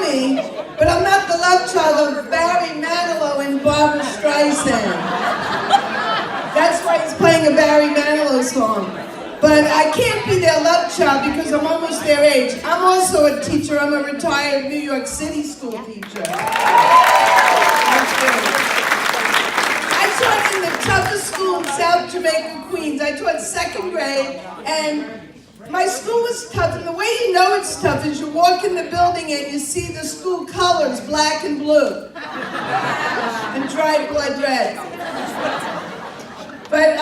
me, but I'm not the love child of Barry Manilow and Barbara Streisand. That's why he's playing a Barry Manilow song. But I can't be their love child because I'm almost their age. I'm also a teacher. I'm a retired New York City school teacher. That's great. I taught in the toughest school in South Jamaica, Queens. I taught second grade, and my school was tough. And the way you know it's tough is you walk in the building and you see the school colors, black and blue, and dried blood red. But,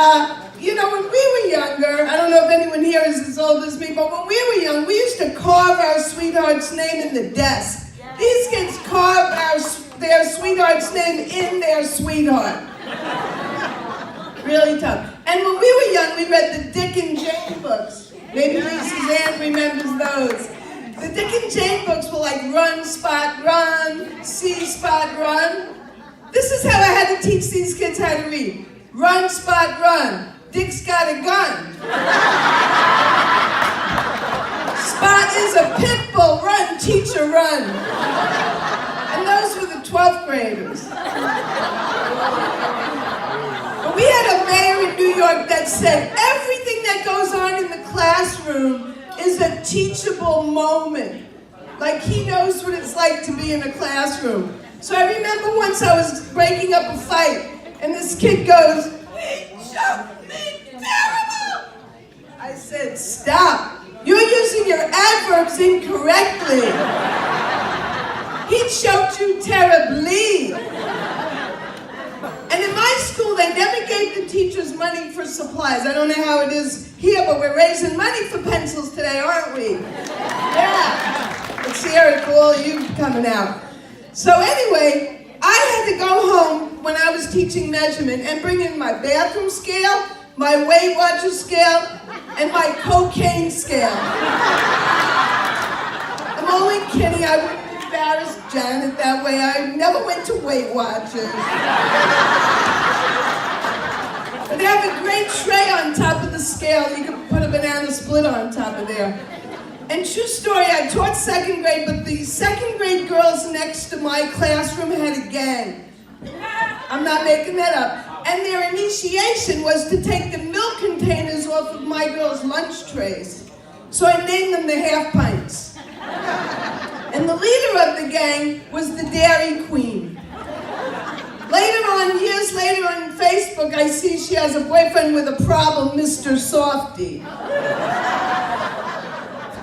you know, when we were younger, I don't know if anyone here is as old as me, but when we were young, we used to carve our sweetheart's name in the desk. These kids carve their sweetheart's name in their sweetheart. Really tough. And when we were young, we read the Dick and Jane books. Maybe Suzanne remembers those. The Dick and Jane books were like run, spot, run, see, spot, run. This is how I had to teach these kids how to read. Run, spot, run. Dick's got a gun. Spot is a pit bull. Run, teacher, run. And those were the 12th graders. But we had a mayor in New York that said everything that goes on in the classroom is a teachable moment. Like he knows what it's like to be in a classroom. So I remember once I was breaking up a fight, and this kid goes, "He choked me terrible." I said, "Stop. You're using your adverbs incorrectly. He choked you terribly." And in my school, they never gave the teachers money for supplies. I don't know how it is here, but we're raising money for pencils today, aren't we? Yeah. Let's hear it for all you coming out. So anyway, I had to go home when I was teaching measurement and bring in my bathroom scale, my Weight Watcher scale, and my cocaine scale. I'm only kidding. I wouldn't embarrass Janet that way. I never went to Weight Watchers. But they have a great tray on top of the scale. You can put a banana split on top of there. And true story, I taught second grade, but the second grade girls next to my classroom had a gang. I'm not making that up. And their initiation was to take the milk containers off of my girls' lunch trays. So I named them the half pints. And the leader of the gang was the Dairy Queen. Later on, years later on Facebook, I see she has a boyfriend with a problem, Mr. Softy.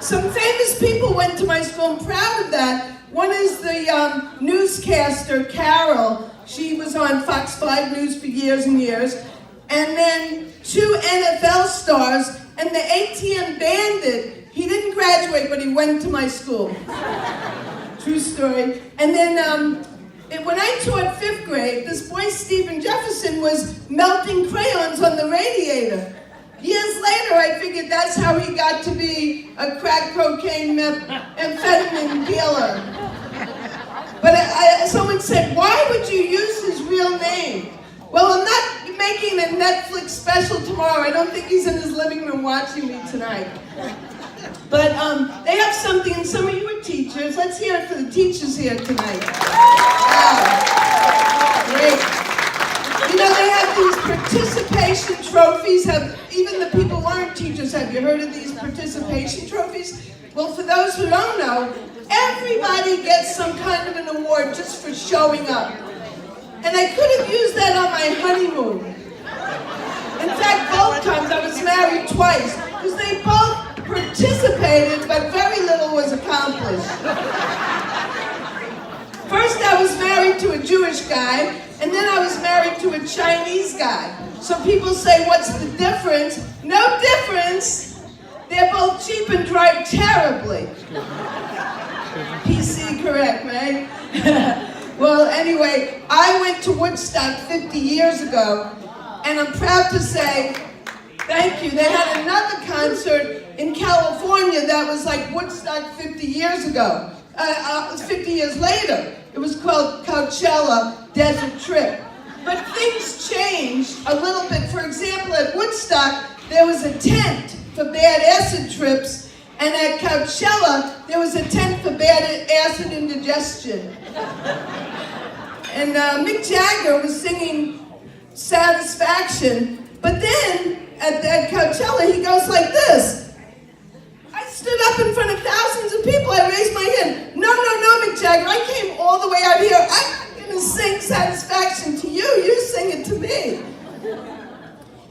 Some famous people went to my school. I'm proud of that. One is the newscaster, Carol. She was on Fox 5 News for years and years. And then 2 NFL stars, and the ATM Bandit. He didn't graduate, but he went to my school. True story. And then when I taught 5th grade, this boy, Stephen Jefferson, was melting crayons on the radiator. Years later, I figured that's how he got to be a crack cocaine amphetamine dealer. But someone said, "Why would you use his real name?" Well, I'm not making a Netflix special tomorrow. I don't think he's in his living room watching me tonight. But they have something, and some of you are teachers. Let's hear it for the teachers here tonight. Wow. Great. You know, they have these participation trophies. Even the people who aren't teachers, have you heard of these participation trophies? Well, for those who don't know, everybody gets some kind of an award just for showing up. And I could have used that on my honeymoon. In fact, both times I was married twice, because they both participated, but very little was accomplished. First, I was married to a Jewish guy, and then I was married to a Chinese guy. So people say, what's the difference? No difference. They're both cheap and drive terribly. PC correct, right? Well, anyway, I went to Woodstock 50 years ago, and I'm proud to say, thank you. They had another concert in California that was like Woodstock 50 years ago. 50 years later. It was called Coachella Desert Trip. But things changed a little bit. For example, at Woodstock, there was a tent for bad acid trips, and at Coachella, there was a tent for bad acid indigestion. And Mick Jagger was singing Satisfaction, but then at Coachella he goes like this. I stood up in front of thousands of people, I raised my hand. No, Mick Jagger, I came all the way out here. I'm going to sing Satisfaction to you, you sing it to me.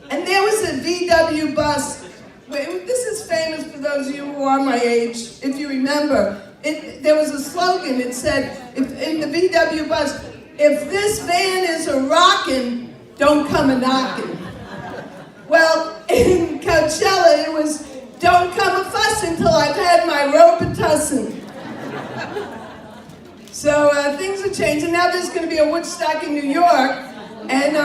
And there was a VW bus. This is famous for those of you who are my age, if you remember. There was a slogan, it said, in the VW bus, if this van is a rockin', don't come a knockin'. Well, in Coachella, it was, don't come a fussin' till I've had my Robitussin. So things are changing. Now there's going to be a Woodstock in New York, and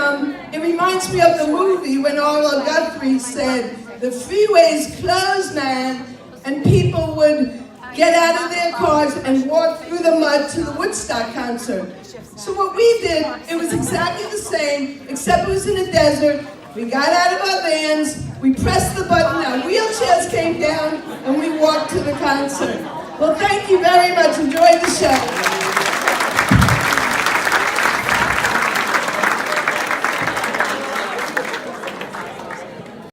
it reminds me of the movie when Arlo Guthrie said, the freeway's closed, man, and people would get out of their cars and walk through the mud to the Woodstock concert. So what we did, it was exactly the same, except it was in a desert. We got out of our vans, we pressed the button, our wheelchairs came down, and we walked to the concert. Well, thank you very much. Enjoy the show.